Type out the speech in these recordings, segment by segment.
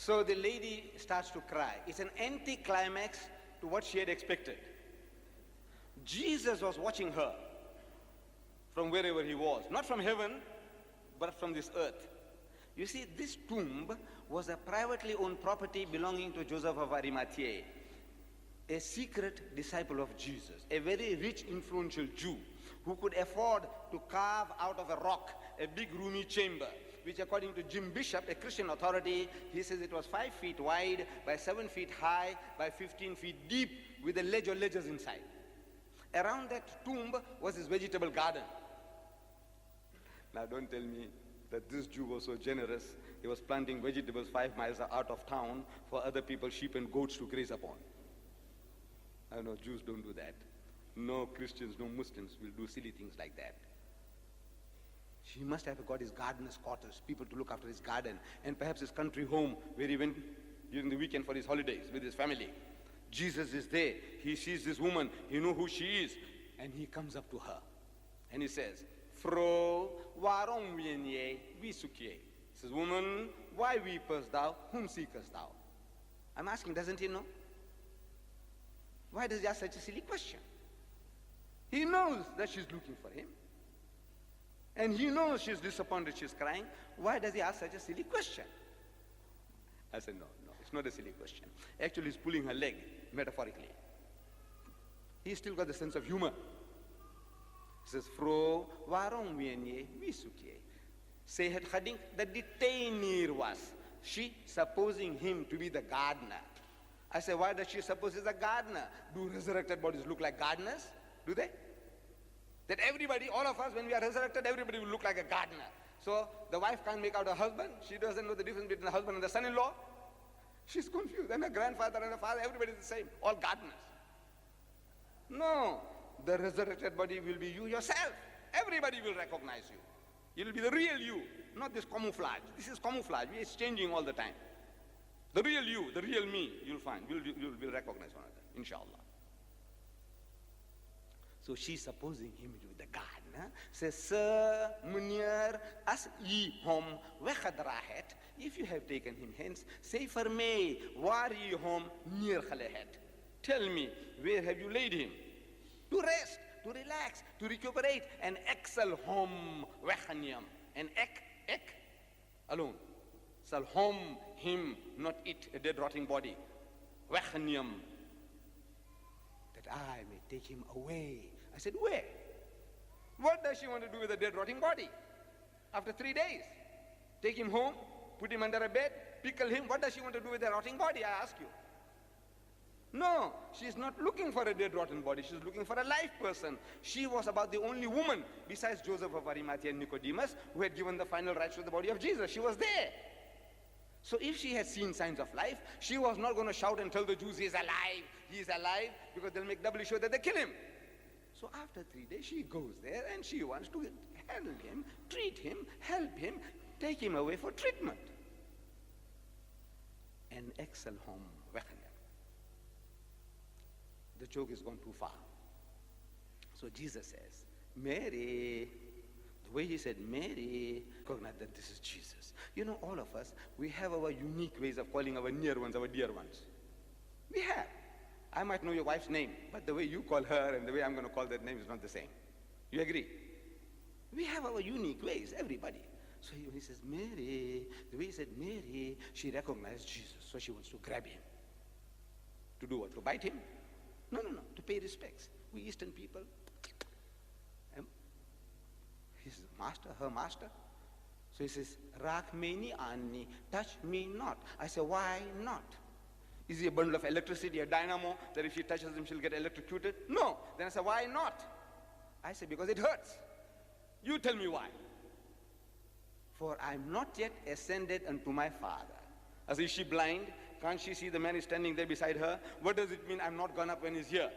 So the lady starts to cry. It's an anti-climax to what she had expected. Jesus was watching her from wherever he was, not from heaven, but from this earth. You see, this tomb was a privately owned property belonging to Joseph of Arimathea, a secret disciple of Jesus, a very rich, influential Jew who could afford to carve out of a rock a big roomy chamber, which according to Jim Bishop, a Christian authority, he says it was 5 feet wide by 7 feet high by 15 feet deep with a ledge or ledges inside. Around that tomb was his vegetable garden. Now don't tell me that this Jew was so generous, he was planting vegetables 5 miles out of town for other people, sheep and goats to graze upon. I know Jews don't do that. No Christians, no Muslims will do silly things like that. He must have got his gardener's quarters, people to look after his garden, and perhaps his country home where he went during the weekend for his holidays with his family. Jesus is there. He sees this woman. He knows who she is. And he comes up to her. And he says, Fro, warom vienye, visukie. He says, woman, why weepest thou? Whom seekest thou? I'm asking, doesn't he know? Why does he ask such a silly question? He knows that she's looking for him. And he knows she's disappointed, she's crying. Why does he ask such a silly question? I said, no, it's not a silly question. Actually, he's pulling her leg, metaphorically. He's still got the sense of humor. He says, Fro, warom vienye, visukie. Say het gedink, the detainer was. She supposing him to be the gardener. I said, why does she suppose he's a gardener? Do resurrected bodies look like gardeners? Do they? That everybody, all of us, when we are resurrected, everybody will look like a gardener. So the wife can't make out her husband. She doesn't know the difference between the husband and the son-in-law. She's confused. And her grandfather and her father, everybody is the same. All gardeners. No. The resurrected body will be you yourself. Everybody will recognize you. It will be the real you, not this camouflage. This is camouflage. It's changing all the time. The real you, the real me, you'll find. You'll recognize one another, inshallah. So she's supposing him to be the gardener. Says, Sir, Munir, as ye home, wechadrahet, if you have taken him hence, say for me, waar ye home near khalehet. Tell me, where have you laid him? To rest, to relax, to recuperate, and excel home, wechanium. And ek, alone. Sal home, him, not it, a dead rotting body. Wechanium. That I may take him away. I said, where? What does she want to do with a dead rotting body? After 3 days. Take him home, put him under a bed, pickle him. What does she want to do with a rotting body, I ask you? No, she's not looking for a dead rotten body. She's looking for a live person. She was about the only woman, besides Joseph of Arimathea and Nicodemus, who had given the final rites to the body of Jesus. She was there. So if she had seen signs of life, she was not going to shout and tell the Jews, he's alive, because they'll make doubly sure that they kill him. So after 3 days, she goes there and she wants to handle him, treat him, help him, take him away for treatment. And excel home, the joke has gone too far. So Jesus says, Mary, the way he said Mary, recognize that this is Jesus. You know, all of us, we have our unique ways of calling our near ones, our dear ones. We have. I might know your wife's name, but the way you call her and the way I'm going to call that name is not the same. You agree? We have our unique ways, everybody. So when he says Mary, the way he said Mary, she recognized Jesus, so she wants to grab him. To do what? To bite him? No, to pay respects. We Eastern people, his master, her master. So he says, Rak meni anni, touch me not. I say, why not? Is he a bundle of electricity, a dynamo, that if she touches him, she'll get electrocuted? No. Then I say, why not? I say, because it hurts. You tell me why. For I'm not yet ascended unto my Father. I say, is she blind? Can't she see the man is standing there beside her? What does it mean I'm not gone up when he's here?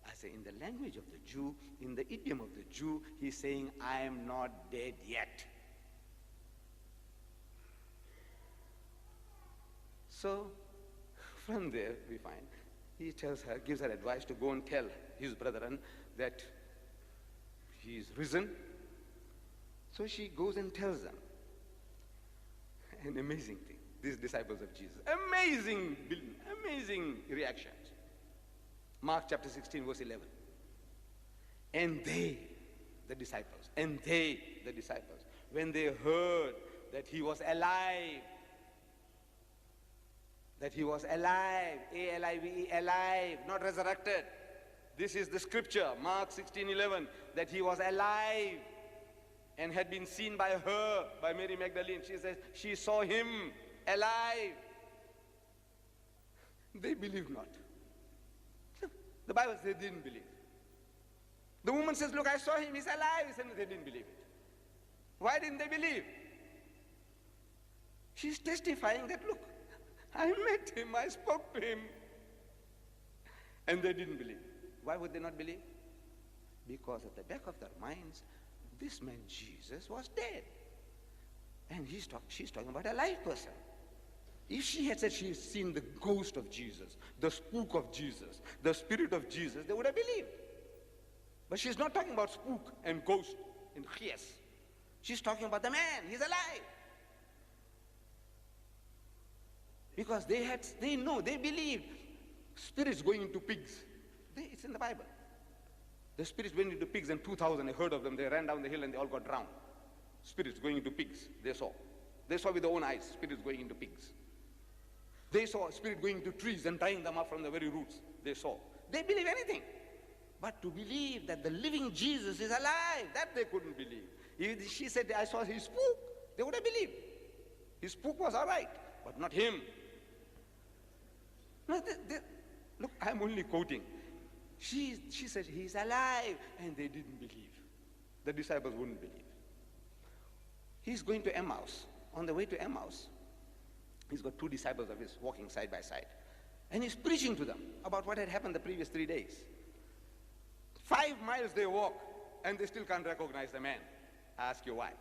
I say, in the language of the Jew, in the idiom of the Jew, he's saying, I am not dead yet. So, from there we find, he tells her, gives her advice to go and tell his brethren that he is risen. So she goes and tells them. An amazing thing. these disciples of Jesus. Amazing, amazing reactions. Mark chapter 16, verse 11. And they, the disciples, when they heard that he was alive, A-L-I-V-E, alive, not resurrected. This is the scripture, Mark 16:11, that he was alive and had been seen by her, by Mary Magdalene. She says she saw him alive. They believe not. The Bible says they didn't believe. The woman says, look, I saw him, he's alive. He said, they didn't believe it. Why didn't they believe? She's testifying that, look, I met him, I spoke to him. And they didn't believe. Why would they not believe? Because at the back of their minds, this man Jesus was dead. And she's talking about a live person. If she had said she had seen the ghost of Jesus, the spook of Jesus, the spirit of Jesus, they would have believed. But she's not talking about spook and ghost and chias. She's talking about the man, he's alive. Because they believed spirits going into pigs. It's in the Bible. The spirits went into pigs and 2,000, I heard of them, they ran down the hill and they all got drowned. Spirits going into pigs, they saw. They saw with their own eyes, spirits going into pigs. They saw a spirit going into trees and tying them up from the very roots. They saw. They believe anything. But to believe that the living Jesus is alive, that they couldn't believe. If she said, I saw his spook, they would have believed. His spook was all right, but not him. No, look, I'm only quoting. She said, he's alive, and they didn't believe. The disciples wouldn't believe. He's going to Emmaus. On the way to Emmaus, he's got two disciples of his walking side by side. And he's preaching to them about what had happened the previous 3 days. 5 miles they walk, and they still can't recognize the man. I ask you why.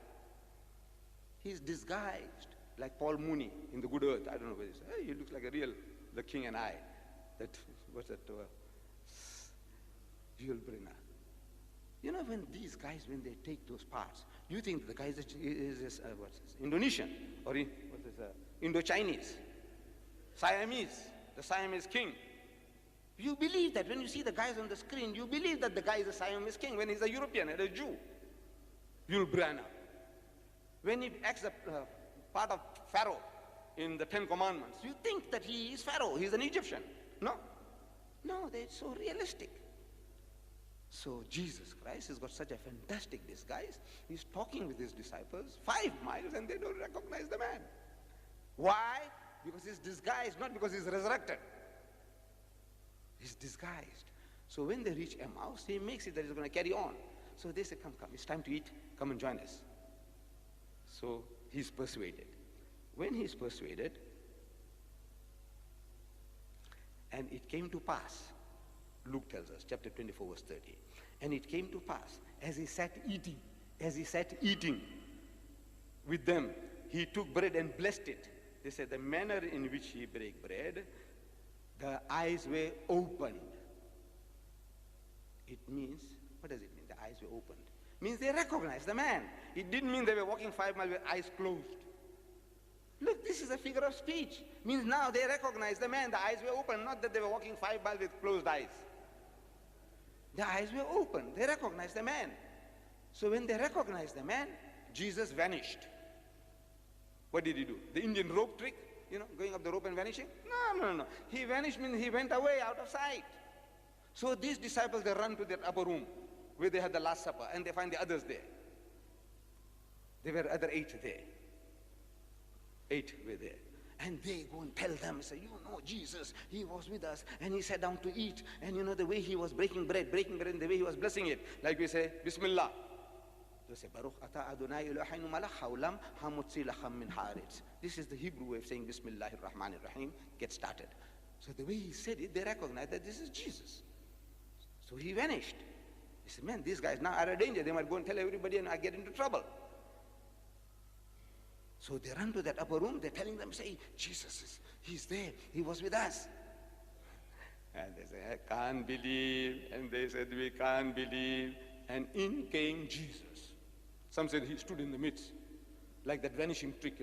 He's disguised like Paul Mooney in The Good Earth. I don't know where he said, hey, he looks like a real, The King and I. What's that? Jules Brenner. You know, when these guys, when they take those parts, you think the guy is Indonesian, or Indo-Chinese, Siamese, the Siamese king. You believe that when you see the guys on the screen, you believe that the guy is a Siamese king when he's a European and a Jew. Jules Brenner. When he acts a part of Pharaoh in the 10 Commandments, you think that he is Pharaoh, he's an Egyptian. No, they're so realistic. So Jesus Christ has got such a fantastic disguise. He's talking with his disciples 5 miles and they don't recognize the man. Why? Because he's disguised, not because he's resurrected. He's disguised. So when they reach Emmaus, he makes it that he's going to carry on. So they say, come, it's time to eat. Come and join us. So he's persuaded. When he's persuaded, and it came to pass, Luke tells us, chapter 24, verse 30. And it came to pass, as he sat eating with them, he took bread and blessed it. They said, the manner in which he brake bread, the eyes were opened. It means, what does it mean, the eyes were opened? It means they recognized the man. It didn't mean they were walking 5 miles with eyes closed. Look, this is a figure of speech. It means now they recognize the man, the eyes were open, not that they were walking 5 miles with closed eyes. The eyes were open, they recognized the man. So when they recognized the man, Jesus vanished. What did he do? The Indian rope trick? You know, going up the rope and vanishing? No. He vanished means he went away out of sight. So these disciples, they run to that upper room where they had the Last Supper and they find the others there. There were other 8 there. 8 were there. And they go and tell them, say, you know, Jesus, he was with us and he sat down to eat. And you know, the way he was breaking bread and the way he was blessing it. Like we say, Bismillah. They say, Baruch ata Adonai Eloheinu malach haolam hamotzi lacham min haaretz. This is the Hebrew way of saying Bismillahir Rahmanir Rahim. Get started. So the way he said it, they recognized that this is Jesus. So he vanished. He said, man, these guys now are in danger. They might go and tell everybody and I get into trouble. So they run to that upper room. They're telling them, say, Jesus, he's there. He was with us. And they say, I can't believe. And they said, we can't believe. And in came Jesus. Some said he stood in the midst, like that vanishing trick.